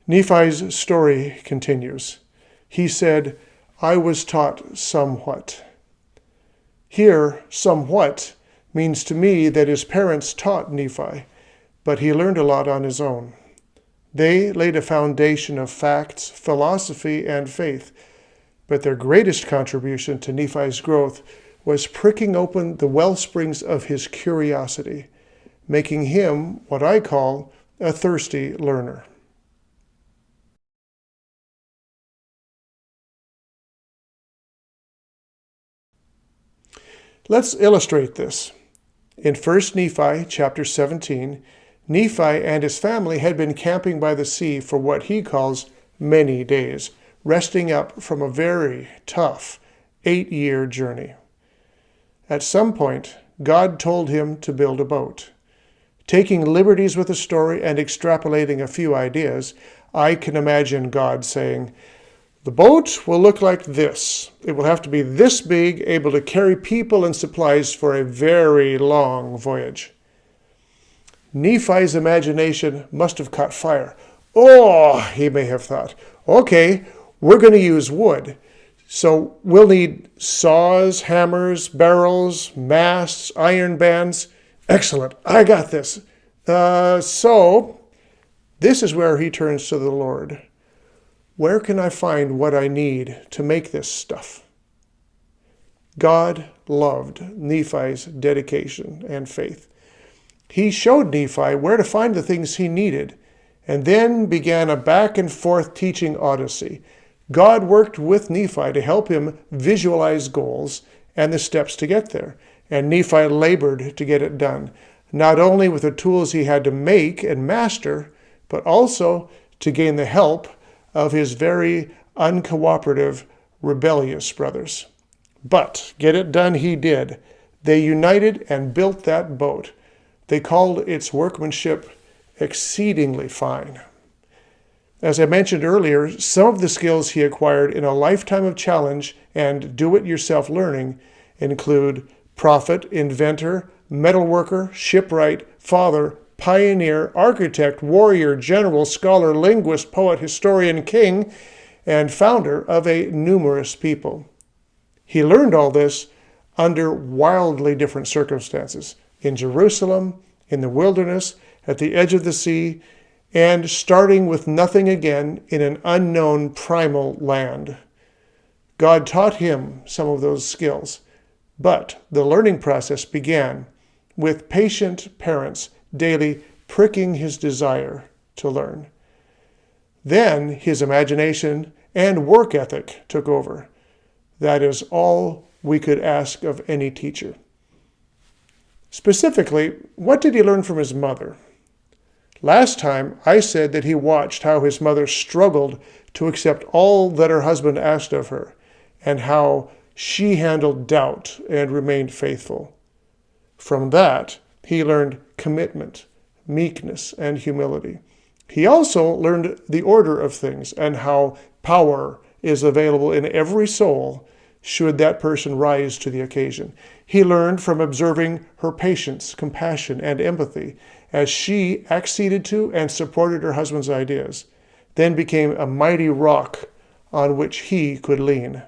Nephi's story continues. He said, "I was taught somewhat." Here, somewhat means to me that his parents taught Nephi, but he learned a lot on his own. They laid a foundation of facts, philosophy, and faith, but their greatest contribution to Nephi's growth was pricking open the wellsprings of his curiosity, making him what I call a thirsty learner. Let's illustrate this. In 1 Nephi chapter 17, Nephi and his family had been camping by the sea for what he calls many days, resting up from a very tough 8-year journey. At some point, God told him to build a boat. Taking liberties with the story and extrapolating a few ideas, I can imagine God saying, "The boat will look like this. It will have to be this big, able to carry people and supplies for a very long voyage." Nephi's imagination must have caught fire. "Oh," he may have thought, "okay, we're going to use wood. So we'll need saws, hammers, barrels, masts, iron bands. Excellent, I got this." So this is where he turns to the Lord. Where can I find what I need to make this stuff? God loved Nephi's dedication and faith. He showed Nephi where to find the things he needed, and then began a back and forth teaching odyssey. God worked with Nephi to help him visualize goals and the steps to get there, and Nephi labored to get it done, not only with the tools he had to make and master, but also to gain the help of his very uncooperative, rebellious brothers. But get it done he did. They united and built that boat. They called its workmanship exceedingly fine. As I mentioned earlier, some of the skills he acquired in a lifetime of challenge and do-it-yourself learning include prophet, inventor, metalworker, shipwright, father, pioneer, architect, warrior, general, scholar, linguist, poet, historian, king, and founder of a numerous people. He learned all this under wildly different circumstances, in Jerusalem, in the wilderness, at the edge of the sea, and starting with nothing again in an unknown primal land. God taught him some of those skills, but the learning process began with patient parents daily pricking his desire to learn. Then his imagination and work ethic took over. That is all we could ask of any teacher. Specifically, what did he learn from his mother? Last time, I said that he watched how his mother struggled to accept all that her husband asked of her, and how she handled doubt and remained faithful. From that, he learned commitment, meekness, and humility. He also learned the order of things and how power is available in every soul should that person rise to the occasion. He learned from observing her patience, compassion, and empathy as she acceded to and supported her husband's ideas, then became a mighty rock on which he could lean.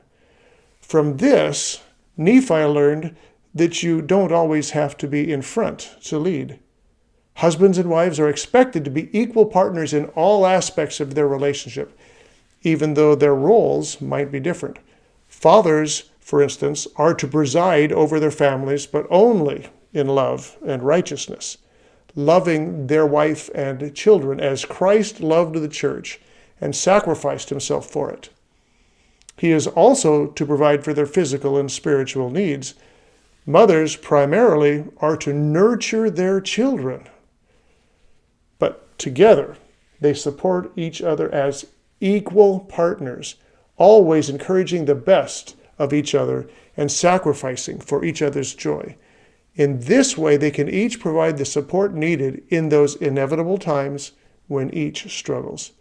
From this, Nephi learned that you don't always have to be in front to lead. Husbands and wives are expected to be equal partners in all aspects of their relationship, even though their roles might be different. Fathers, for instance, are to preside over their families, but only in love and righteousness, loving their wife and children as Christ loved the church and sacrificed himself for it. He is also to provide for their physical and spiritual needs. Mothers primarily are to nurture their children, but together they support each other as equal partners, always encouraging the best of each other and sacrificing for each other's joy. In this way, they can each provide the support needed in those inevitable times when each struggles.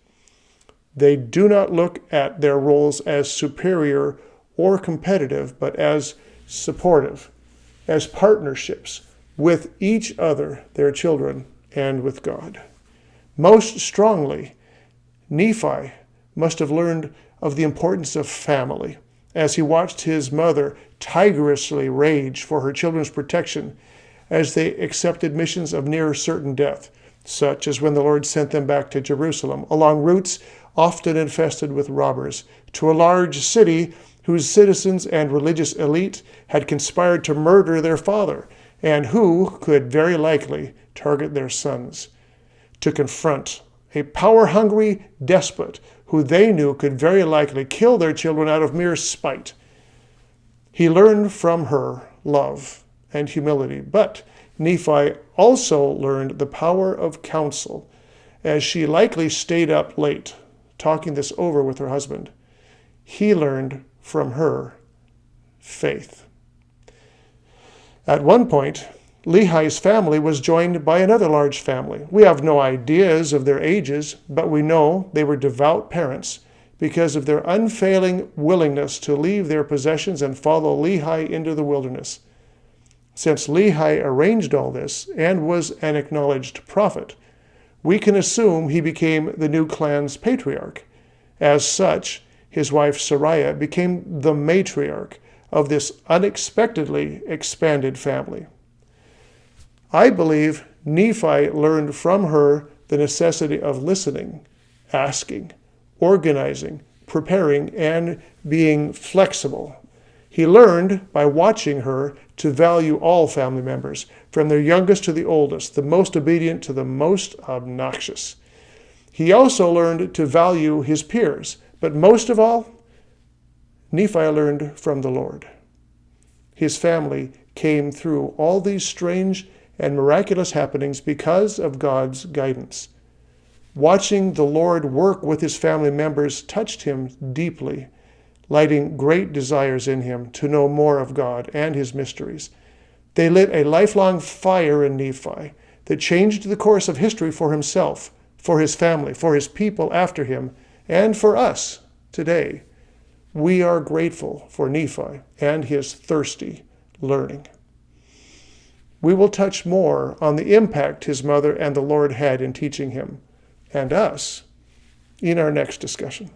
They do not look at their roles as superior or competitive, but as supportive, as partnerships with each other, their children, and with God. Most strongly, Nephi must have learned of the importance of family as he watched his mother tigerously rage for her children's protection as they accepted missions of near certain death, such as when the Lord sent them back to Jerusalem, along routes often infested with robbers, to a large city whose citizens and religious elite had conspired to murder their father, and who could very likely target their sons, to confront a power-hungry despot who they knew could very likely kill their children out of mere spite. He learned from her love and humility, but Nephi also learned the power of counsel, as she likely stayed up late, talking this over with her husband. He learned from her faith. At one point, Lehi's family was joined by another large family. We have no ideas of their ages, but we know they were devout parents because of their unfailing willingness to leave their possessions and follow Lehi into the wilderness. Since Lehi arranged all this and was an acknowledged prophet, we can assume he became the new clan's patriarch. As such, his wife Sariah became the matriarch of this unexpectedly expanded family. I believe Nephi learned from her the necessity of listening, asking, organizing, preparing, and being flexible. He learned by watching her to value all family members, from their youngest to the oldest, the most obedient to the most obnoxious. He also learned to value his peers, but most of all, Nephi learned from the Lord. His family came through all these strange and miraculous happenings because of God's guidance. Watching the Lord work with his family members touched him deeply, lighting great desires in him to know more of God and his mysteries. They lit a lifelong fire in Nephi that changed the course of history for himself, for his family, for his people after him, and for us today. We are grateful for Nephi and his thirsty learning. We will touch more on the impact his mother and the Lord had in teaching him and us in our next discussion.